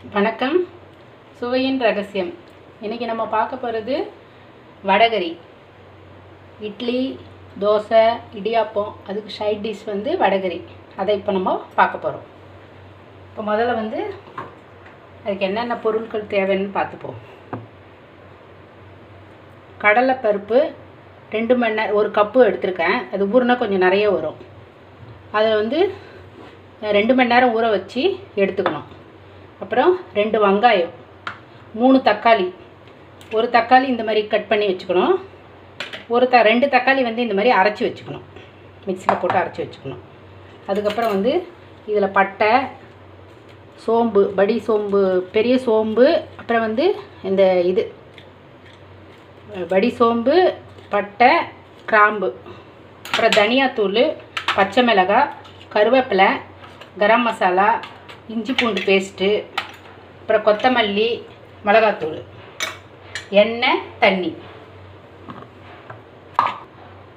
வணக்கம். சுவையின் ரகசியம். இன்றைக்கி நம்ம பார்க்க போகிறது வடகரி. இட்லி, தோசை, இடியாப்பம், அதுக்கு சைட் டிஷ் வந்து வடகரி. அதை இப்போ நம்ம பார்க்க போகிறோம். இப்போ முதல்ல வந்து அதுக்கு என்னென்ன பொருட்கள் தேவைன்னு பார்த்துப்போம். கடலைப்பருப்பு 2 மணி நேரம், 1 கப்பு எடுத்திருக்கேன். அது ஊறினா கொஞ்சம் நிறைய வரும். அதை வந்து 2 மணி நேரம் ஊற வச்சு எடுத்துக்கணும். அப்புறம் 2 வெங்காயம், 3 தக்காளி, 1 தக்காளி இந்த மாதிரி கட் பண்ணி வச்சுக்கணும். 2 தக்காளி வந்து இந்த மாதிரி அரைச்சி வச்சுக்கணும், மிக்சியில் போட்டு அரைச்சி வச்சுக்கணும். அதுக்கப்புறம் வந்து இதில் பட்டை, சோம்பு, படி சோம்பு, பெரிய சோம்பு, அப்புறம் வந்து இந்த இது படி சோம்பு, பட்டை, கிராம்பு, அப்புறம் தனியாத்தூள், பச்சை மிளகாய், கருவேப்பிலை, கரம் மசாலா, இஞ்சி பூண்டு பேஸ்ட்டு, அப்புறம் கொத்தமல்லி, மிளகாத்தூள், எண்ணெய், தண்ணி.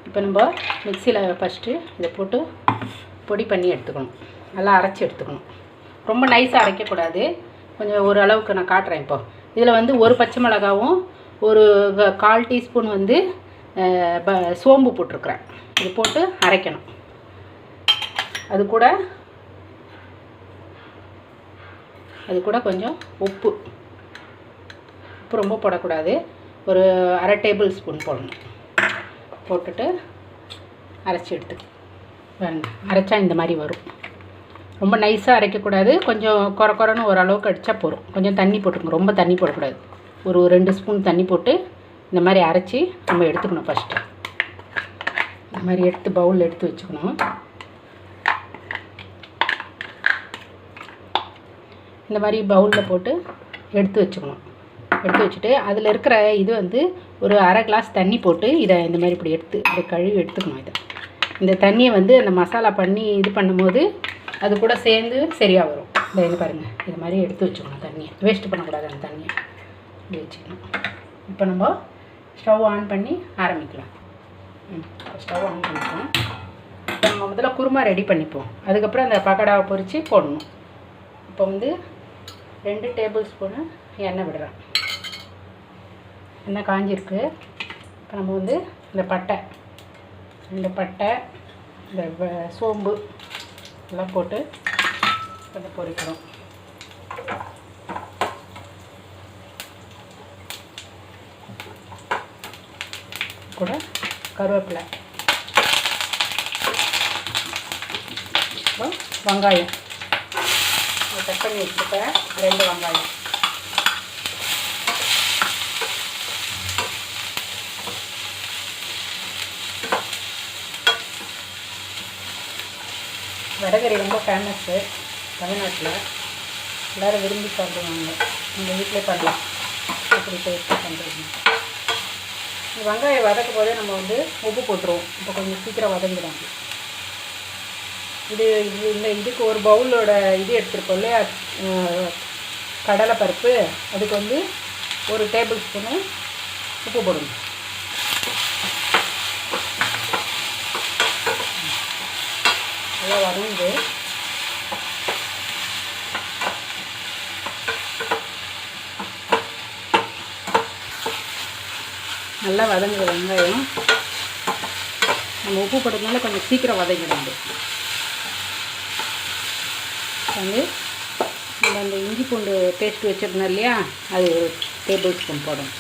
இப்போ நம்ம மிக்சியில் ஃபஸ்ட்டு இதை போட்டு பொடி பண்ணி எடுத்துக்கணும். நல்லா அரைச்சி எடுத்துக்கணும். ரொம்ப நைஸாக அரைக்கக்கூடாது. கொஞ்சம் ஒரு அளவுக்கு நான் காட்டுறேன். இப்போ இதில் வந்து 1 பச்சை மிளகாவும் 1/4 டீஸ்பூன் வந்து சோம்பு போட்டிருக்குறேன். இது போட்டு அரைக்கணும். அது கூட கொஞ்சம் உப்பு ரொம்ப போடக்கூடாது. ஒரு 1/2 டேபிள் ஸ்பூன் போடணும். போட்டுட்டு அரைச்சி எடுத்துக்கணும். அரைச்சா இந்த மாதிரி வரும். ரொம்ப நைஸாக அரைக்கக்கூடாது. கொஞ்சம் குறைன்னு ஓரளவுக்கு அடித்தா போதும். கொஞ்சம் தண்ணி போட்டுக்கணும். ரொம்ப தண்ணி போடக்கூடாது. ஒரு 2 ஸ்பூன் தண்ணி போட்டு இந்த மாதிரி அரைச்சி நம்ம எடுத்துக்கணும். ஃபஸ்ட்டு இந்த மாதிரி எடுத்து பவுலில் எடுத்து வச்சுக்கணும். இந்த மாதிரி பவுலில் போட்டு எடுத்து வச்சுக்கணும். எடுத்து வச்சுட்டு அதில் இருக்கிற இது வந்து ஒரு 1/2 கிளாஸ் தண்ணி போட்டு இதை இந்த மாதிரி இப்படி கழுவி எடுத்துக்கணும். இந்த தண்ணியை வந்து அந்த மசாலா பண்ணி இது பண்ணும்போது அது கூட சேர்ந்து சரியாக வரும். இது பாருங்கள், இது மாதிரி எடுத்து வச்சுக்கணும். தண்ணியை வேஸ்ட் பண்ணக்கூடாது. அந்த தண்ணியை இப்படி வச்சுக்கணும். இப்போ நம்ம ஸ்டவ் ஆன் பண்ணி ஆரம்பிக்கலாம். ஸ்டவ் ஆன் பண்ணிப்போம். இப்போ நம்ம முதல்ல குருமா ரெடி பண்ணிப்போம். அதுக்கப்புறம் அந்த பக்கோடாவை பொரித்து போடணும். இப்போ வந்து 2 டேபிள் ஸ்பூனு எண்ணெய் விடுறேன். எண்ணெய் காஞ்சிருக்கு. இப்போ நம்ம வந்து இந்த பட்டை, 2 பட்டை, இந்த சோம்பு எல்லாம் போட்டு கொஞ்சம் பொரிக்கணும். கூட கருவேப்பிலை, அப்புறம் வெங்காயம் கட் பண்ணி வச்சுருக்கேன். 2 வெங்காயம், வடகரி ரொம்ப ஃபேமஸ்ஸு தமிழ்நாட்டில். எல்லோரும் விரும்பி சாப்பிடுவாங்க. உங்கள் வீட்டிலே பண்ணலாம். அப்படி டேஸ்ட்டாக பண்ணுறீங்க. வெங்காயம் வதக்கும் போதே நம்ம வந்து உப்பு போட்டுருவோம். இப்போ கொஞ்சம் சீக்கிரம் வதங்கிடுவாங்க. இதுக்கு ஒரு பவுலோட இது எடுத்துருக்கோம் இல்லையா, கடலைப்பருப்பு. அதுக்கு வந்து 1 டேபிள் ஸ்பூனு உப்பு போடணும். நல்லா வதங்கு. நல்லா வதங்குற வெங்காயம் நம்ம உப்பு போட்டதுனால கொஞ்சம் சீக்கிரம் வதங்கிடும். வந்து நம்ம அந்த இஞ்சி பூண்டு பேஸ்ட் வச்சுருந்தோம் இல்லையா, அது 1 டேபிள் ஸ்பூன் போடணும்.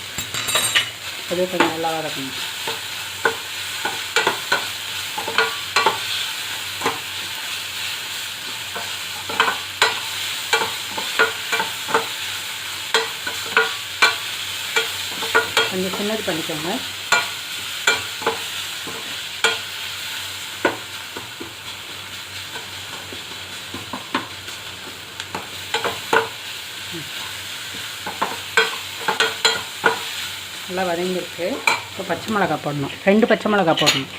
அது கொஞ்சம் நல்லா வதக்கணும். கொஞ்சம் சின்னது பண்ணிக்கோங்க. நல்லா வதங்கிருக்கு. இப்போ பச்சை மிளகா போடணும். 2 பச்சை மிளகா போடணும்.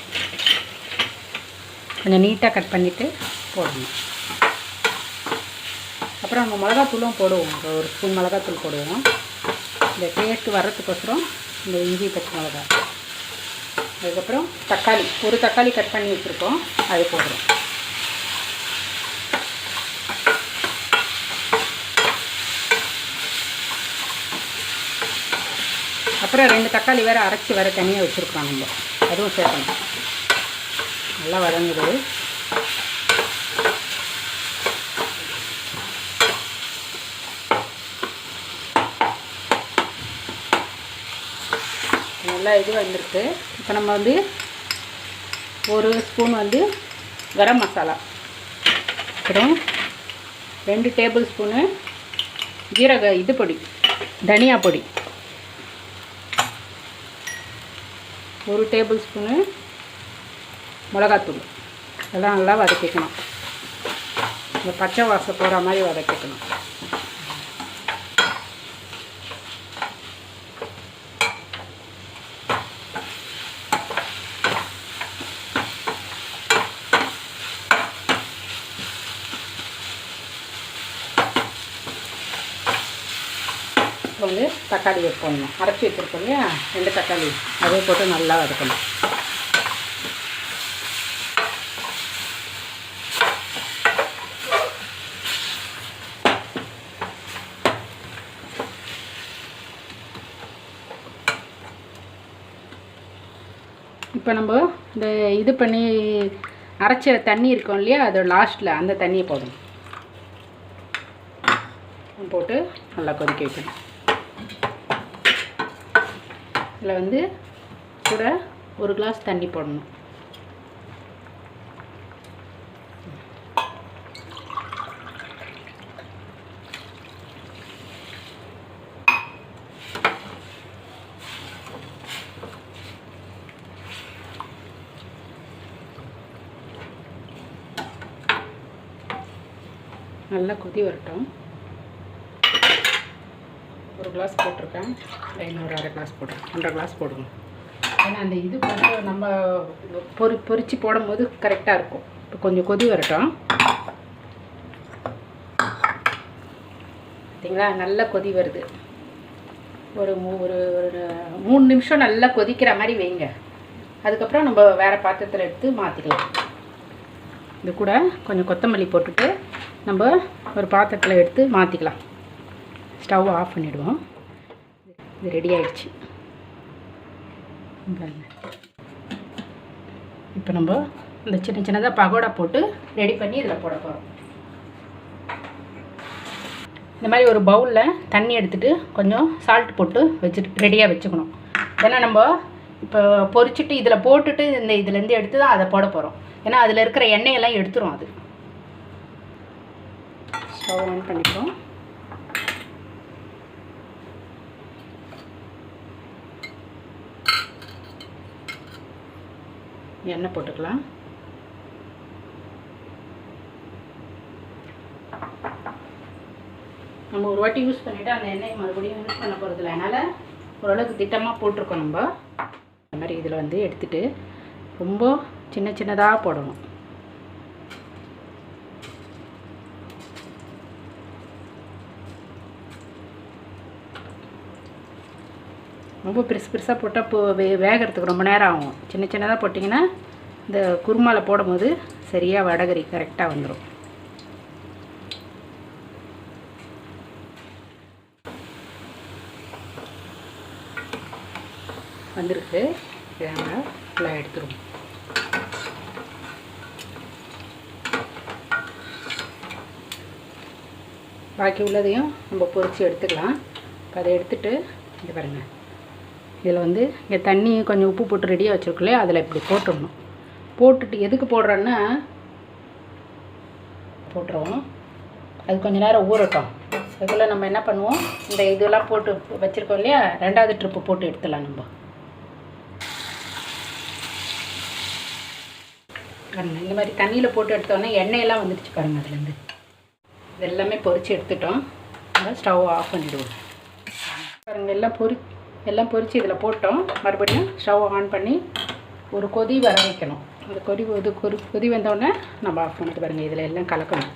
கொஞ்சம் நீட்டாக கட் பண்ணிவிட்டு போடணும். அப்புறம் நம்ம மிளகாத்தூளும் போடுவோம். 1 ஸ்பூன் மிளகாத்தூள் போடுவோம். இந்த டேஸ்ட்டு வர்றதுக்கோசரம் இந்த இஞ்சி பச்சை மிளகா. அதுக்கப்புறம் தக்காளி, 1 தக்காளி கட் பண்ணி வச்சுருக்கோம், அது போடுறோம். அப்புறம் 2 தக்காளி வேறு அரைச்சி வேறு தனியாக வச்சுருக்கோம் நம்ம, அதுவும் சேர்க்கணும். நல்லா வதங்குது. நல்லா இது வந்துருக்கு. இப்போ நம்ம வந்து 1 ஸ்பூன் வந்து கரம் மசாலா, அப்புறம் 2 டேபிள் ஸ்பூனு ஜீரக இது பொடி, தனியா பொடி, 1 டேபிள் ஸ்பூனு மிளகாத்தூள். இதெல்லாம் நல்லா வதக்கிக்கணும். இந்த பச்சை வாசம் போகிற மாதிரி வதக்கிக்கணும். இப்போ வந்து தக்காளி போடணும். அரைச்சி வச்சுருக்கோம் இல்லையா 2 தக்காளி, அதே போட்டு நல்லா வதக்கணும். இப்போ நம்ம இந்த இது பண்ணி அரைச்ச தண்ணி இருக்கும் இல்லையா, அது லாஸ்ட்டில் அந்த தண்ணியை போடணும். போட்டு நல்லா கொதிக்க வைக்கணும். இதில் வந்து கூட 1 கிளாஸ் தண்ணி போடணும். நல்லா கொதி வரட்டும். 1 கிளாஸ் போட்டிருக்கேன், இன்னொரு 1/2 கிளாஸ் போட்டிருக்கேன், 1/2 கிளாஸ் போடுங்க. ஏன்னா அந்த இது கொஞ்சம் நம்ம பொரிச்சு போடும்போது கரெக்டாக இருக்கும். இப்போ கொஞ்சம் கொதி வரட்டும். பார்த்தீங்களா, நல்லா கொதி வருது. ஒரு 3 நிமிஷம் நல்லா கொதிக்கிற மாதிரி வைங்க. அதுக்கப்புறம் நம்ம வேறு பாத்திரத்தில் எடுத்து மாற்றிக்கலாம். இது கூட கொஞ்சம் கொத்தமல்லி போட்டுட்டு நம்ம ஒரு பாத்திரத்தில் எடுத்து மாற்றிக்கலாம். ஸ்டவ் ஆஃப் பண்ணிவிடுவோம். இது ரெடி ஆகிடுச்சு. இப்போ நம்ம இந்த சின்னதாக பகோடா போட்டு ரெடி பண்ணி இதில் போட போகிறோம். இந்த மாதிரி ஒரு பவுலில் தண்ணி எடுத்துகிட்டு கொஞ்சம் சால்ட் போட்டு வச்சுட்டு ரெடியாக வச்சுக்கணும். ஏன்னா நம்ம இப்போ பொரிச்சிட்டு இதில் போட்டுட்டு இதுலேருந்து எடுத்து தான் அதை போட போகிறோம். ஏன்னா அதில் இருக்கிற எண்ணெயெல்லாம் எடுத்துரும். அது ஸ்டவ் ஆன் பண்ணிப்போம். எண்ணெய் போட்டுக்கலாம். நம்ம ஒரு வாட்டி யூஸ் பண்ணிவிட்டு அந்த எண்ணெயை மறுபடியும் யூஸ் பண்ண போகிறதில்ல. அதனால் ஓரளவுக்கு திட்டமாக போட்டிருக்கோம். நம்ம இந்த மாதிரி இதில் வந்து எடுத்துகிட்டு ரொம்ப சின்னதாக போடணும். ரொம்ப பெருசாக போட்டால் வேகிறதுக்கு ரொம்ப நேரம் ஆகும். சின்னதாக போட்டிங்கன்னா இந்த குருமாவில் போடும்போது சரியாக வடகரி கரெக்டாக வந்துடும். வந்திருக்கு. தேங்காய் ஃபுல்லாக எடுத்துருவோம். பாக்கி உள்ளதையும் நம்ம பொரித்து எடுத்துக்கலாம். இப்போ அதை எடுத்துகிட்டு இது பாருங்கள், இதில் வந்து இங்கே தண்ணி கொஞ்சம் உப்பு போட்டு ரெடியாக வச்சுருக்கோம். அதில் இப்படி போட்டுடணும். போட்டுட்டு எதுக்கு போடுறோன்னா போட்டுருவோம். அது கொஞ்சம் நேரம் ஊறட்டும். அதுக்குள்ளே நம்ம என்ன பண்ணுவோம், இந்த இதெல்லாம் போட்டு வச்சுருக்கோம் இல்லையா, 2வது ட்ரிப்பு போட்டு எடுத்துடலாம். நம்ம இந்த மாதிரி தண்ணியில் போட்டு எடுத்தோன்னா எண்ணெயெல்லாம் வந்துடுச்சு பாருங்கள். அதுலேருந்து இது எல்லாமே பொரித்து எடுத்துட்டோம். ஸ்டவ் ஆஃப் பண்ணிவிடுவோம். பாருங்கள், எல்லாம் பொரித்து இதில் போட்டோம். மறுபடியும் ஸ்டவ் ஆன் பண்ணி ஒரு கொதி வர வைக்கணும். அந்த கொதி வந்தோடனே நம்ம ஆஃப் பண்ணிட்டு பாருங்கள். இதில் எல்லாம் கலக்கணும்.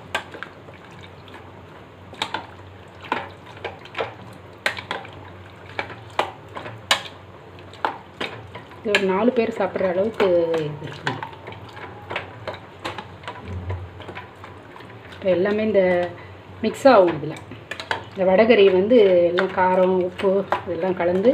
இது ஒரு 4 பேர் சாப்பிட்ற அளவுக்கு இது இருக்குது. இப்போ எல்லாமே இந்த மிக்ஸ் ஆகும். இதில் இந்த வடகறி வந்து எல்லாம் காரம் உப்பு இதெல்லாம் கலந்து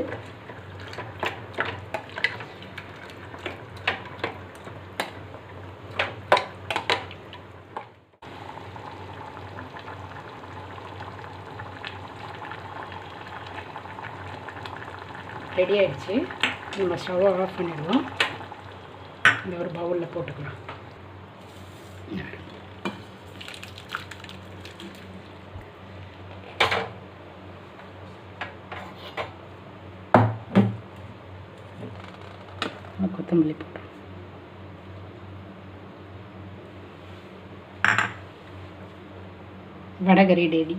ரெடி ஆகிடுச்சு. நம்ம ஸ்டவ்வை ஆஃப் பண்ணிடுவோம். இந்த ஒரு பவுலில் போட்டுக்கலாம். கொத்தமல்லி போட்டு வடகறி ரெடி.